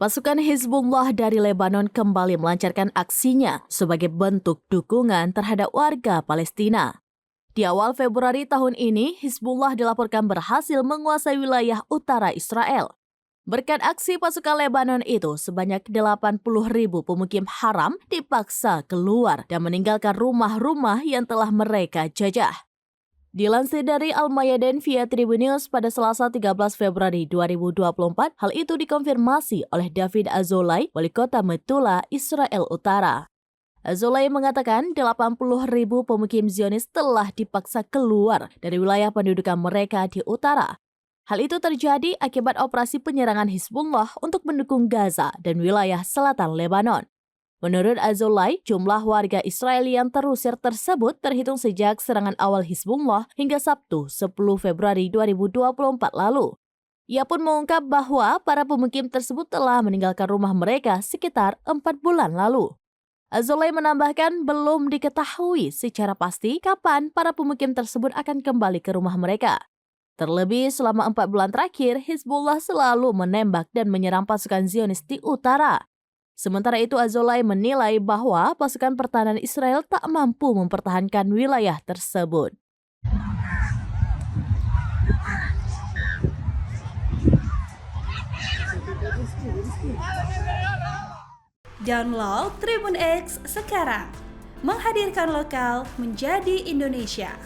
Pasukan Hizbullah dari Lebanon kembali melancarkan aksinya sebagai bentuk dukungan terhadap warga Palestina. Di awal Februari tahun ini, Hizbullah dilaporkan berhasil menguasai wilayah utara Israel. Berkat aksi pasukan Lebanon itu, sebanyak 80.000 pemukim haram dipaksa keluar dan meninggalkan rumah-rumah yang telah mereka jajah. Dilansir dari Al-Mayadin via Tribun News pada Selasa 13 Februari 2024, hal itu dikonfirmasi oleh David Azolai, wali kota Metula, Israel Utara. Azolai mengatakan 80.000 pemukim Zionis telah dipaksa keluar dari wilayah pendudukan mereka di utara. Hal itu terjadi akibat operasi penyerangan Hizbullah untuk mendukung Gaza dan wilayah selatan Lebanon. Menurut Azolai, jumlah warga Israel yang terusir tersebut terhitung sejak serangan awal Hizbullah hingga Sabtu 10 Februari 2024 lalu. Ia pun mengungkap bahwa para pemukim tersebut telah meninggalkan rumah mereka sekitar 4 bulan lalu. Azolai menambahkan belum diketahui secara pasti kapan para pemukim tersebut akan kembali ke rumah mereka. Terlebih selama 4 bulan terakhir, Hizbullah selalu menembak dan menyerang pasukan Zionis di utara. Sementara itu, Azolai menilai bahwa pasukan pertahanan Israel tak mampu mempertahankan wilayah tersebut. Download Tribun X sekarang, menghadirkan lokal menjadi Indonesia.